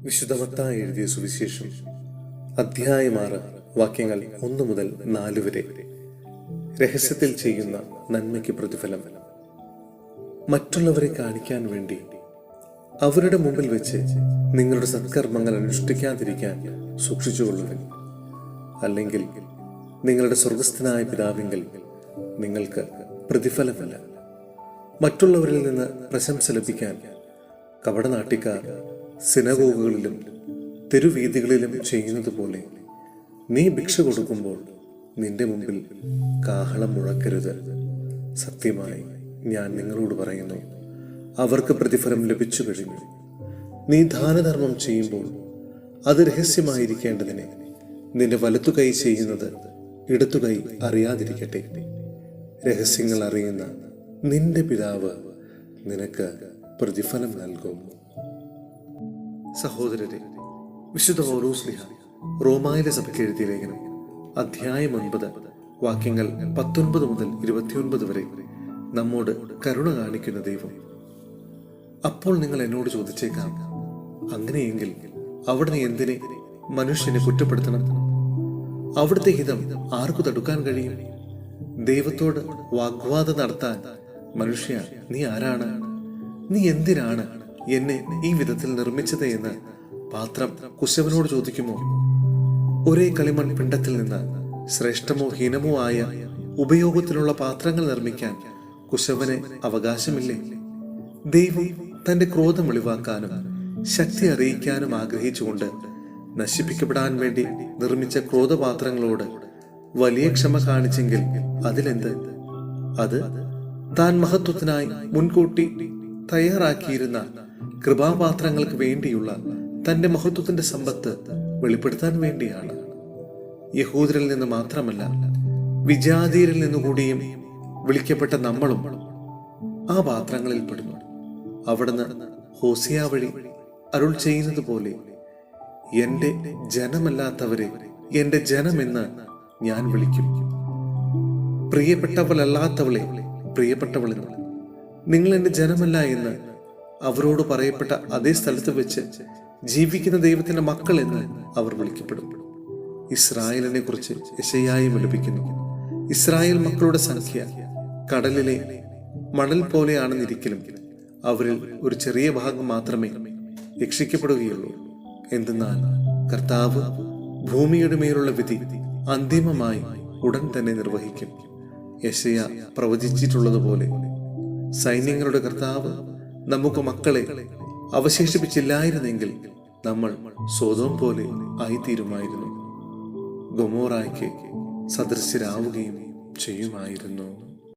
വിശുദ്ധ മത്തായി എഴുതിയ സുവിശേഷം അധ്യായം 6 വാക്യങ്ങൾ 1 മുതൽ 4 വരെ. രഹസ്യത്തിൽ ചെയ്യുന്ന നന്മയ്ക്ക് പ്രതിഫലം. മറ്റുള്ളവരെ കാണിക്കാൻ വേണ്ടി അവരുടെ മുമ്പിൽ വെച്ച് നിങ്ങളുടെ സത്കർമ്മങ്ങൾ അനുഷ്ഠിക്കാതിരിക്കാൻ സൂക്ഷിച്ചുകൊള്ളുവിൻ. അല്ലെങ്കിൽ നിങ്ങളുടെ സ്വർഗസ്ഥനായ പിതാവിങ്കൽ നിങ്ങൾക്ക് പ്രതിഫലമല്ല. മറ്റുള്ളവരിൽ നിന്ന് പ്രശംസ ലഭിക്കാൻ കപടനാട്യക്കാർ സിനഗോഗുകളിലും തെരുവീഥികളിലും ചെയ്യുന്നത് പോലെ നീ ഭിക്ഷ കൊടുക്കുമ്പോൾ നിന്റെ മുമ്പിൽ കാഹളം മുഴക്കരുത്. സത്യമായി ഞാൻ നിങ്ങളോട് പറയുന്നു, അവർക്ക് പ്രതിഫലം ലഭിച്ചു കഴിഞ്ഞു. നീ ദാനധർമ്മം ചെയ്യുമ്പോൾ അത് രഹസ്യമായിരിക്കേണ്ടതിന് നിന്റെ വലത്തുകൈ ചെയ്യുന്നത് ഇടത്തുകൈ അറിയാതിരിക്കട്ടെ. രഹസ്യങ്ങൾ അറിയുന്ന നിന്റെ പിതാവ് നിനക്ക് പ്രതിഫലം നൽകും. സഹോദരരെ, വിശുദ്ധ പൗലോസ് റോമായിലെ സഭയ്ക്ക് എഴുതിയ ലേഖനം അധ്യായം 9 വാക്യങ്ങൾ 19 മുതൽ 29 വരെ നമ്മോട് കരുണ കാണിക്കുന്ന ദൈവം. അപ്പോൾ നിങ്ങൾ എന്നോട് ചോദിച്ചേക്കാം, അങ്ങനെയെങ്കിൽ അവിടുന്ന് എന്തിനെ മനുഷ്യനെ കുറ്റപ്പെടുത്തണം? അവിടുത്തെ ഹിതം ആർക്കു തടുക്കാൻ കഴിയും? ദൈവത്തോട് വാഗ്വാദം നടത്താൻ മനുഷ്യ, നീ ആരാണ്? നീ എന്തിനാണ് എന്നെ ഈ വിധത്തിൽ നിർമ്മിച്ചത് എന്ന് പാത്രം കുശവനോട് ചോദിക്കുമോ? ഒരേ കളിമൺ പിണ്ടത്തിൽ നിന്ന് ശ്രേഷ്ഠമോ ഹീനമോ ആയ ഉപയോഗത്തിലുള്ള പാത്രങ്ങൾ നിർമ്മിക്കാൻ കുശവന് അവകാശമില്ലേ? ദൈവം തന്റെ ക്രോധം വെളിവാക്കാനും ശക്തി അറിയിക്കാനും ആഗ്രഹിച്ചുകൊണ്ട് നശിപ്പിക്കപ്പെടാൻ വേണ്ടി നിർമ്മിച്ച ക്രോധപാത്രങ്ങളോട് വലിയ ക്ഷമ കാണിച്ചെങ്കിൽ അതിലെന്ത്? അത് താൻ മഹത്വത്തിനായി മുൻകൂട്ടി തയ്യാറാക്കിയിരുന്ന കൃപാപാത്രങ്ങൾക്ക് വേണ്ടിയുള്ള തന്റെ മഹത്വത്തിന്റെ സമ്പത്ത് വെളിപ്പെടുത്താൻ വേണ്ടിയാണ്. യഹൂദരിൽ നിന്ന് മാത്രമല്ല, വിജാതീയരിൽ നിന്നുകൂടിയും വിളിക്കപ്പെട്ട നമ്മളും ആ പാത്രങ്ങളിൽ പെടുന്നു. അവിടുന്ന് ഹോസിയ വഴി അരുൾ ചെയ്യുന്നത് പോലെ, എന്റെ ജനമല്ലാത്തവരെ എന്റെ ജനമെന്ന് ഞാൻ വിളിക്കും, പ്രിയപ്പെട്ടവളല്ലാത്തവളെ പ്രിയപ്പെട്ടവളെന്ന്. നിങ്ങൾ എന്റെ ജനമല്ല എന്ന് അവരോട് പറയപ്പെട്ട അതേ സ്ഥലത്ത് വെച്ച് ജീവിക്കുന്ന ദൈവത്തിന്റെ മക്കൾ എന്ന് അവർ വിളിക്കപ്പെടും. ഇസ്രായേലിനെ കുറിച്ച് യെശയ്യായും വിലപിക്കുന്നു. ഇസ്രായേൽ മക്കളുടെ സംഖ്യ കടലിലെ മണൽ പോലെയാണെന്നിരിക്കലും അവരിൽ ഒരു ചെറിയ ഭാഗം മാത്രമേ രക്ഷിക്കപ്പെടുകയുള്ളൂ. എന്തെന്നാൽ കർത്താവ് ഭൂമിയുടെ മേലുള്ള വിധി അന്തിമമായി ഉടൻ തന്നെ നിർവഹിക്കും. യെശയ്യാ പ്രവചിച്ചിട്ടുള്ളതുപോലെ സൈന്യങ്ങളുടെ കർത്താവ് നമുക്ക് മക്കളെ അവശേഷിപ്പിച്ചില്ലായിരുന്നെങ്കിൽ നമ്മൾ സോദോം പോലെ ആയിത്തീരുമായിരുന്നു, ഗൊമോറായ്ക്ക് സദൃശ്യരാവുകയും ചെയ്യുമായിരുന്നു.